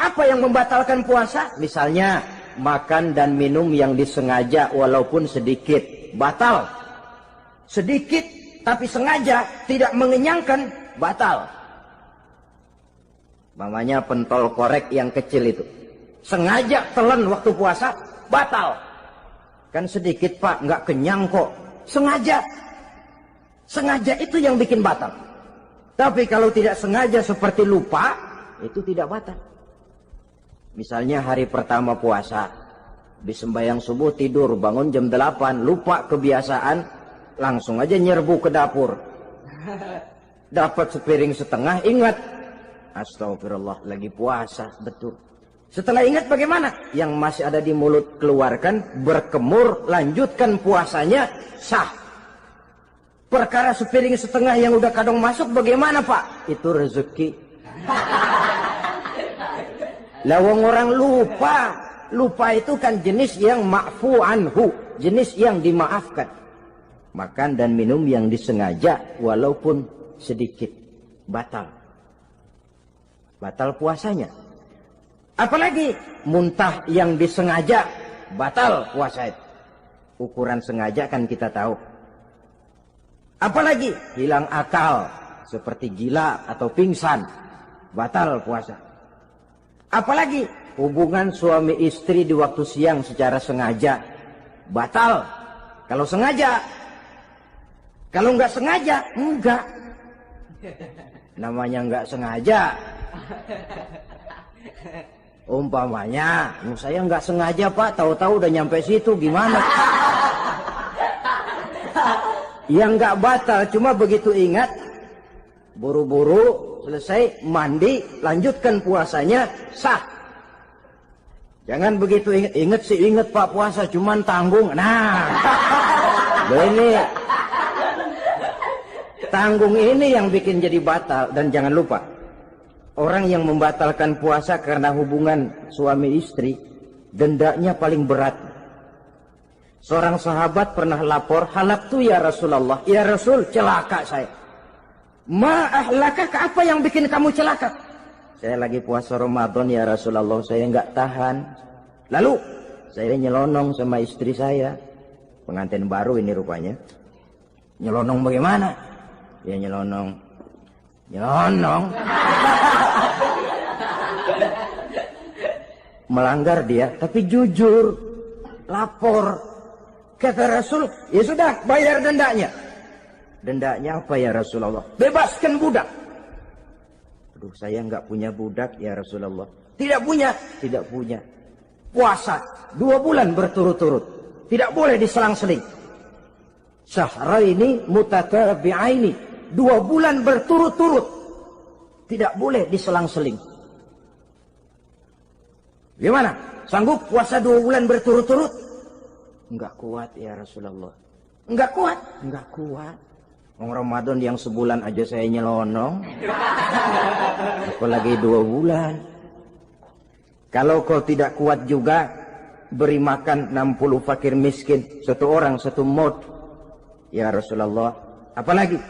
Apa yang membatalkan puasa? Misalnya makan dan minum yang disengaja walaupun sedikit. Batal. Sedikit tapi sengaja tidak mengenyangkan, batal. Mamanya pentol korek yang kecil itu. Sengaja telan waktu puasa, batal. Kan sedikit pak, nggak kenyang kok. Sengaja. Sengaja itu yang bikin batal. Tapi kalau tidak sengaja seperti lupa, itu tidak batal. Misalnya hari pertama puasa, di sembahyang subuh tidur, bangun jam 8, lupa kebiasaan, langsung aja nyerbu ke dapur. Dapat sepiring setengah, ingat. Astagfirullah, lagi puasa, betul. Setelah ingat bagaimana? Yang masih ada di mulut keluarkan, berkemur, lanjutkan puasanya, sah. Perkara sepiring setengah yang udah kadang masuk bagaimana Pak? Itu rezeki. Lawang orang lupa. Lupa itu kan jenis yang ma'fu anhu. Jenis yang dimaafkan. Makan dan minum yang disengaja walaupun sedikit. Batal. Batal puasanya. Apalagi muntah yang disengaja. Batal puasa itu. Ukuran sengaja kan kita tahu. Apalagi hilang akal. Seperti gila atau pingsan. Batal puasa. Apalagi hubungan suami istri di waktu siang secara sengaja. Batal. Kalau sengaja. Kalau nggak sengaja, enggak. Namanya nggak sengaja. Umpamanya, saya nggak sengaja Pak, tahu-tahu udah nyampe situ, gimana? Yang nggak batal, cuma begitu ingat, buru-buru selesai mandi, lanjutkan puasanya, sah. Jangan begitu ingat sih, ingat Pak puasa, cuman tanggung. Nah, ini tanggung ini yang bikin jadi batal. Dan jangan lupa, orang yang membatalkan puasa karena hubungan suami istri, dendanya paling berat. Seorang sahabat pernah lapor, halaktu ya Rasulullah. Ya Rasul, celaka saya. Ma ahlakah, apa yang bikin kamu celaka? Saya lagi puasa Ramadan ya Rasulullah, saya nggak tahan. Lalu saya nyelonong sama istri saya. Pengantin baru ini rupanya. Nyelonong bagaimana? Ya nyelonong. Melanggar dia, tapi jujur. Lapor. Kata Rasul, ya sudah bayar dendanya. Dendanya apa ya Rasulullah? Bebaskan budak. Aduh, saya nggak punya budak ya Rasulullah. Tidak punya? Tidak punya. Puasa 2 bulan berturut-turut. Tidak boleh diselang-seling. Syahraini mutatabi'aini. 2 bulan berturut-turut. Tidak boleh diselang-seling. Gimana? Sanggup puasa 2 bulan berturut-turut? Enggak kuat ya Rasulullah. Enggak kuat? Enggak kuat. Ramadan yang sebulan aja saya nyelonong. Apalagi 2 bulan. Kalau kau tidak kuat juga, beri makan 60 fakir miskin. 1 orang 1 mod. Ya Rasulullah. Apalagi?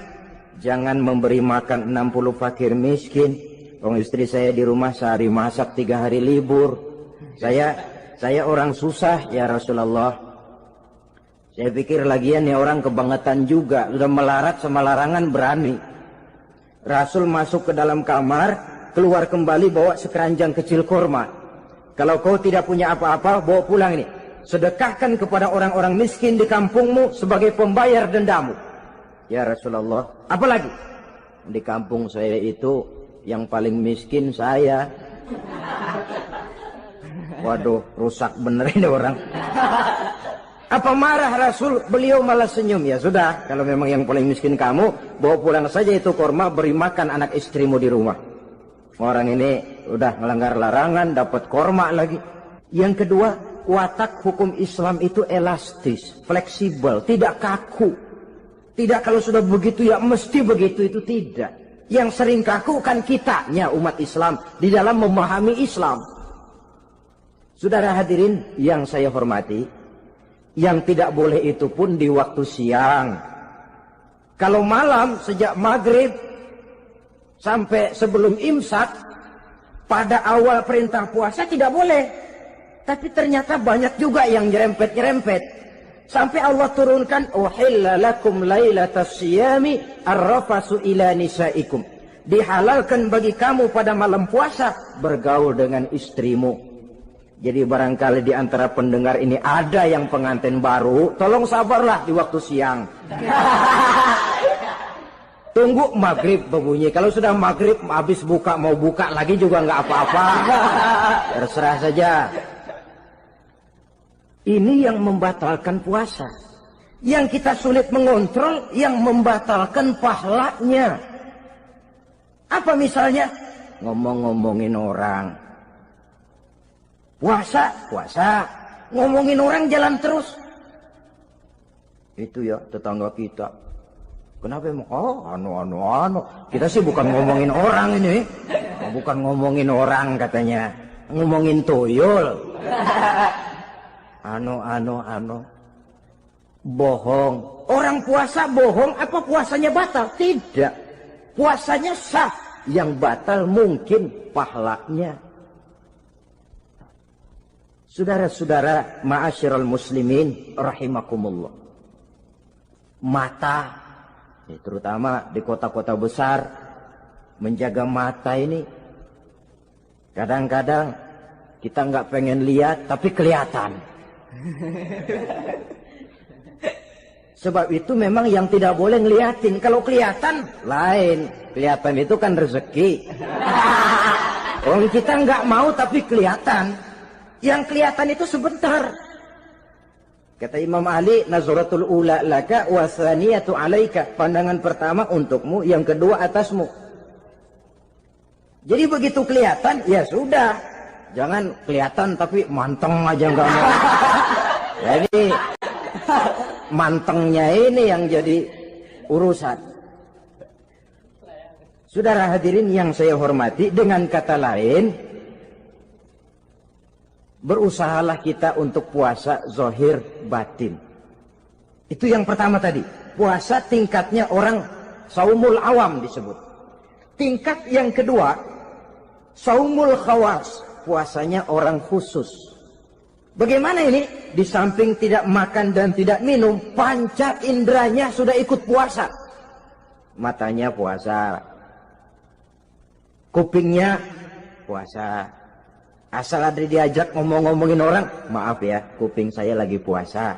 Jangan memberi makan 60 fakir miskin. Orang istri saya di rumah sehari masak 3 hari libur. Saya orang susah ya Rasulullah. Saya pikir lagian ya orang kebangetan juga. Sudah melarat sama larangan berani. Rasul masuk ke dalam kamar, keluar kembali bawa sekeranjang kecil kurma. Kalau kau tidak punya apa-apa, bawa pulang ini. Sedekahkan kepada orang-orang miskin di kampungmu sebagai pembayar dendamu. Ya Rasulullah. Apalagi? Di kampung saya itu yang paling miskin saya. Waduh, rusak bener ini orang. Apa marah Rasul? Beliau malah senyum. Ya sudah, kalau memang yang paling miskin kamu, bawa pulang saja itu kurma, beri makan anak istrimu di rumah. Orang ini udah melanggar larangan, dapat kurma lagi. Yang kedua, watak hukum Islam itu elastis, fleksibel, tidak kaku. Tidak kalau sudah begitu ya mesti begitu, itu tidak. Yang sering kaku kan kitanya umat Islam di dalam memahami Islam. Saudara hadirin yang saya hormati, yang tidak boleh itu pun di waktu siang. Kalau malam sejak maghrib sampai sebelum imsak, pada awal perintah puasa tidak boleh. Tapi ternyata banyak juga yang nyerempet-nyerempet. Sampai Allah turunkan, uhilla lakum lailatas siyami arrafasu ila nisaikum. Dihalalkan bagi kamu pada malam puasa bergaul dengan istrimu. Jadi barangkali di antara pendengar ini ada yang pengantin baru, tolong sabarlah di waktu siang. Tunggu maghrib berbunyi. Kalau sudah maghrib habis buka, mau buka lagi juga nggak apa-apa. Terserah saja. Ini yang membatalkan puasa. Yang kita sulit mengontrol, yang membatalkan pahalanya. Apa misalnya? Ngomong-ngomongin orang. Puasa, ngomongin orang jalan terus. Itu ya tetangga kita. Kenapa emang? Oh, anu. Kita sih bukan ngomongin orang ini. Bukan ngomongin orang katanya. Ngomongin tuyul. Anu. Bohong. Orang puasa bohong apa puasanya batal? Tidak. Puasanya sah. Yang batal mungkin pahalanya. Saudara-saudara ma'asyiral muslimin rahimakumullah. Mata, terutama di kota-kota besar, menjaga mata ini kadang-kadang kita nggak pengen lihat tapi kelihatan. Sebab itu memang yang tidak boleh ngeliatin. Kalau kelihatan lain, kelihatan itu kan rezeki. Orang kita nggak mau tapi kelihatan. Yang kelihatan itu sebentar. Kata Imam Ali, nazaratul ula laka wa tsaniyatu alaika. Pandangan pertama untukmu, yang kedua atasmu. Jadi begitu kelihatan, ya sudah. Jangan kelihatan tapi manteng aja enggak mau. Jadi mantengnya ini yang jadi urusan. Saudara hadirin yang saya hormati, dengan kata lain, berusahalah kita untuk puasa zahir batin. Itu yang pertama tadi. Puasa tingkatnya orang saumul awam disebut. Tingkat yang kedua, saumul khawas. Puasanya orang khusus. Bagaimana ini? Di samping tidak makan dan tidak minum, panca inderanya sudah ikut puasa. Matanya puasa. Kupingnya puasa. Asal ada diajak ngomong-ngomongin orang, maaf ya, kuping saya lagi puasa.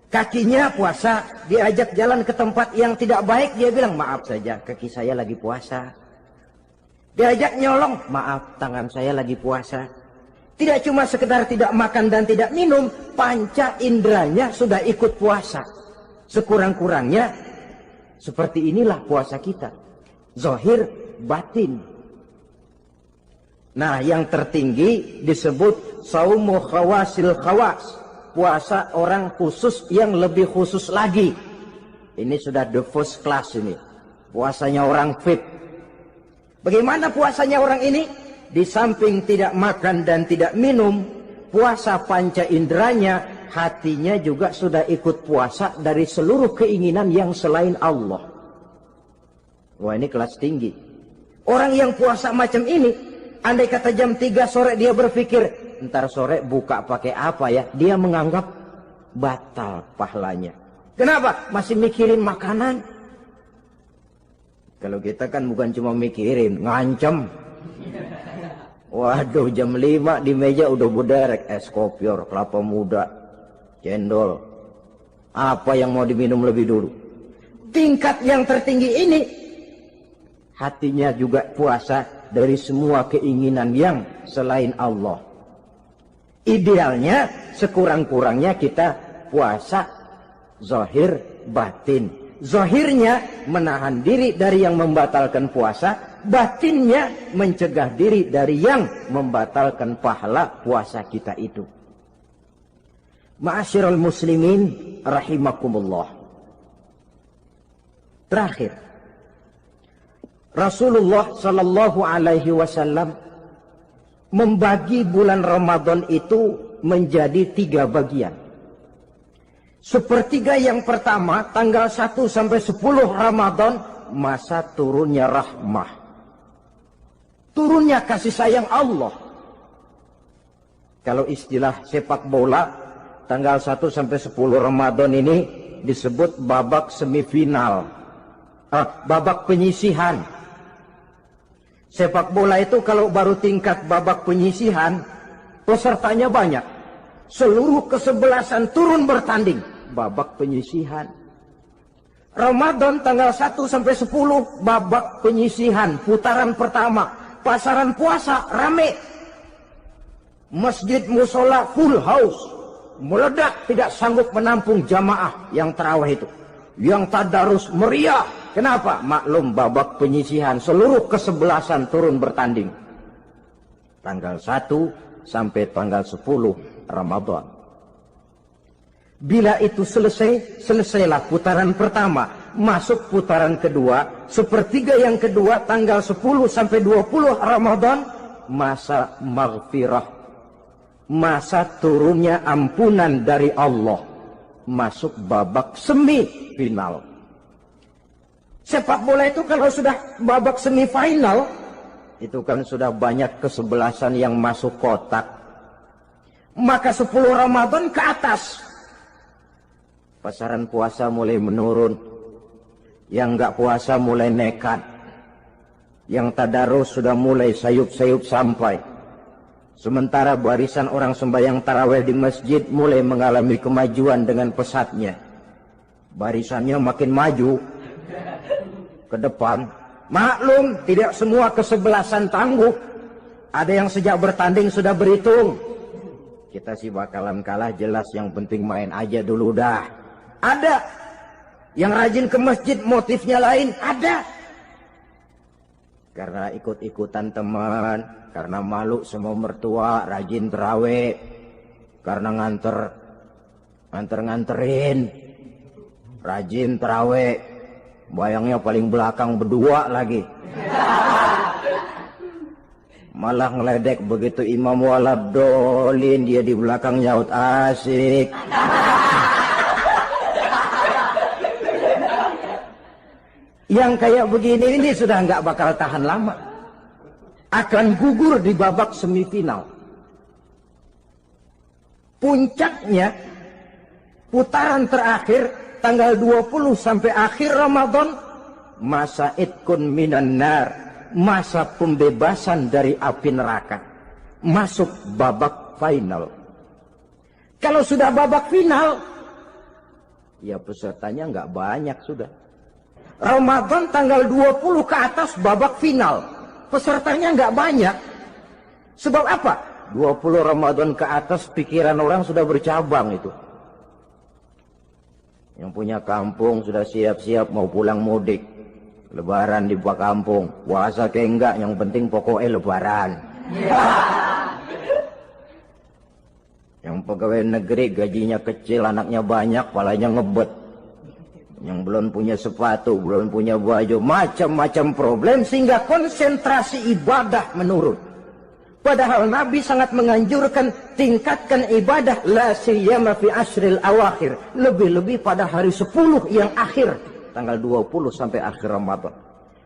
Kakinya puasa, diajak jalan ke tempat yang tidak baik, dia bilang, maaf saja, kaki saya lagi puasa. Diajak nyolong, maaf, tangan saya lagi puasa. Tidak cuma sekedar tidak makan dan tidak minum, panca inderanya sudah ikut puasa. Sekurang-kurangnya, seperti inilah puasa kita. Zahir, batin. Nah, yang tertinggi disebut saumu khawasil khawas. Puasa orang khusus yang lebih khusus lagi. Ini sudah the first class ini. Puasanya orang fit. Bagaimana puasanya orang ini? Di samping tidak makan dan tidak minum, puasa panca inderanya, hatinya juga sudah ikut puasa dari seluruh keinginan yang selain Allah. Wah, ini kelas tinggi. Orang yang puasa macam ini, andai kata jam 3 sore dia berpikir, ntar sore buka pakai apa ya? Dia menganggap batal pahalanya. Kenapa? Masih mikirin makanan. Kalau kita kan bukan cuma mikirin, ngancem. Waduh, jam 5 di meja udah berderek es kopior, kelapa muda, cendol. Apa yang mau diminum lebih dulu? Tingkat yang tertinggi ini, hatinya juga puasa dari semua keinginan yang selain Allah. Idealnya sekurang-kurangnya kita puasa zahir batin. Zahirnya menahan diri dari yang membatalkan puasa, batinnya mencegah diri dari yang membatalkan pahala puasa kita itu. Ma'asyiral muslimin rahimakumullah. Terakhir, Rasulullah sallallahu alaihi wasallam membagi bulan Ramadan itu menjadi 3 bagian. Sepertiga yang pertama, tanggal 1 sampai 10 Ramadan, masa turunnya rahmah. Turunnya kasih sayang Allah. Kalau istilah sepak bola, tanggal 1 sampai 10 Ramadan ini disebut babak semifinal. Babak penyisihan. Sepak bola itu kalau baru tingkat babak penyisihan, pesertanya banyak. Seluruh kesebelasan turun bertanding. Babak penyisihan. Ramadan tanggal 1 sampai 10, babak penyisihan, putaran pertama. Pasaran puasa rame. Masjid musola full house. Meledak, tidak sanggup menampung jamaah yang tarawih itu. Yang tadarus meriah. Kenapa? Maklum babak penyisihan, seluruh kesebelasan turun bertanding. Tanggal 1 sampai tanggal 10 Ramadan. Bila itu selesai, selesailah putaran pertama. Masuk putaran kedua, sepertiga yang kedua, tanggal 10 sampai 20 Ramadan, masa maghfirah, masa turunnya ampunan dari Allah. Masuk babak semifinal. Sepak bola itu kalau sudah babak semifinal, itu kan sudah banyak kesebelasan yang masuk kotak. Maka 10 Ramadan ke atas, pasaran puasa mulai menurun. Yang enggak puasa mulai nekat. Yang tadarus sudah mulai sayup-sayup sampai. Sementara barisan orang sembahyang tarawih di masjid mulai mengalami kemajuan dengan pesatnya. Barisannya makin maju ke depan. Maklum, tidak semua kesebelasan tangguh. Ada yang sejak bertanding sudah berhitung. Kita sih bakalan kalah jelas, yang penting main aja dulu dah. Ada yang rajin ke masjid, motifnya lain, ada. Karena ikut-ikutan teman, karena malu sama mertua, rajin terawih. Karena nganterin, rajin terawih. Bayangnya paling belakang berdua lagi. Malah ngeledek begitu imam waladolin, dia di belakang nyaut asik. Yang kayak begini ini sudah nggak bakal tahan lama. Akan gugur di babak semifinal. Puncaknya, putaran terakhir, tanggal 20 sampai akhir Ramadan, masa itkun minan nar, masa pembebasan dari api neraka. Masuk babak final. Kalau sudah babak final, ya pesertanya nggak banyak sudah. Ramadan tanggal 20 ke atas babak final. Pesertanya nggak banyak. Sebab apa? 20 Ramadan ke atas pikiran orang sudah bercabang itu. Yang punya kampung sudah siap-siap mau pulang mudik. Lebaran di buah kampung. Puasa kayak enggak, yang penting pokoknya lebaran. Yang pegawai negeri gajinya kecil, anaknya banyak, palanya ngebet. Yang belum punya sepatu, belum punya baju, macam-macam problem, sehingga konsentrasi ibadah menurun. Padahal Nabi sangat menganjurkan tingkatkan ibadah la siyama fi ashril awakhir, lebih-lebih pada hari 10 yang akhir, tanggal 20 sampai akhir Ramadan.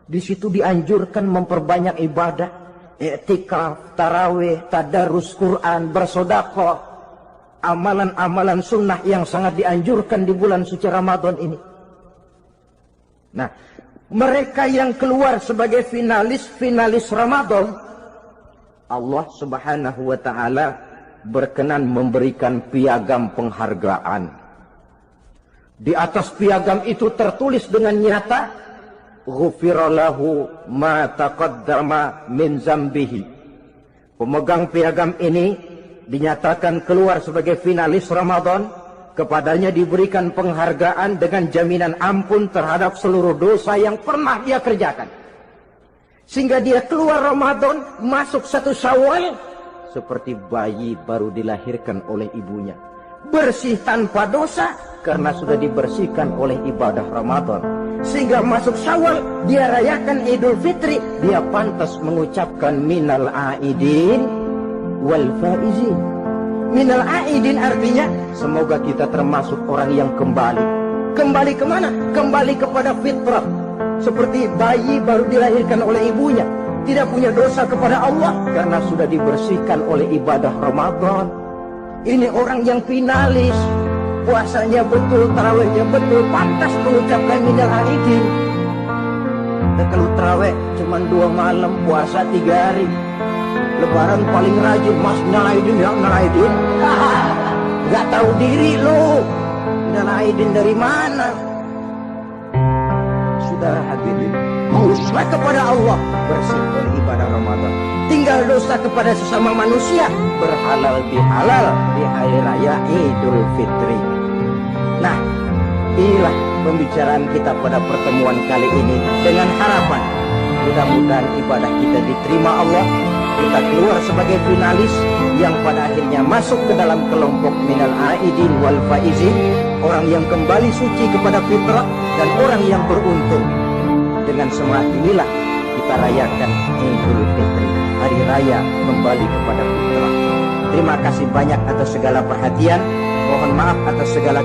Di situ dianjurkan memperbanyak ibadah, i'tikaf, tarawih, tadarus Quran, bersedekah, amalan-amalan sunnah yang sangat dianjurkan di bulan suci Ramadan ini. Nah, mereka yang keluar sebagai finalis Ramadan, Allah Subhanahu wa ta'ala berkenan memberikan piagam penghargaan. Di atas piagam itu tertulis dengan nyata, ghufira lahu ma taqaddama min zambihi. Pemegang piagam ini dinyatakan keluar sebagai finalis Ramadan. Kepadanya diberikan penghargaan dengan jaminan ampun terhadap seluruh dosa yang pernah dia kerjakan. Sehingga dia keluar Ramadan, masuk 1 Syawal, seperti bayi baru dilahirkan oleh ibunya. Bersih tanpa dosa, karena sudah dibersihkan oleh ibadah Ramadan. Sehingga masuk Syawal, dia rayakan Idul Fitri, dia pantas mengucapkan minal aidin wal faizin. Minal aidin artinya, semoga kita termasuk orang yang kembali. Kembali kemana? Kembali kepada fitrah. Seperti bayi baru dilahirkan oleh ibunya. Tidak punya dosa kepada Allah, karena sudah dibersihkan oleh ibadah Ramadan. Ini orang yang finalis. Puasanya betul, tarawihnya betul, pantas mengucapkan minal aidin. Dan kalau tarawih cuma 2 malam, puasa 3 hari. Lebaran paling rajin, mas minal aidin, ya minal aidin. Gak tahu diri lu. Minal aidin dari mana? Saudara hadirin, muslah kepada Allah, bersih dari ibadah Ramadan. Tinggal dosa kepada sesama manusia, berhalal bihalal di hari raya Idul Fitri. Nah, inilah pembicaraan kita pada pertemuan kali ini, dengan harapan mudah-mudahan ibadah kita diterima Allah, kita keluar sebagai finalis yang pada akhirnya masuk ke dalam kelompok minal aidin wal faizin, orang yang kembali suci kepada fitrah dan orang yang beruntung. Dengan semangat inilah kita rayakan Idul Fitri, hari raya kembali kepada fitrah. Terima kasih banyak atas segala perhatian. Mohon maaf atas segala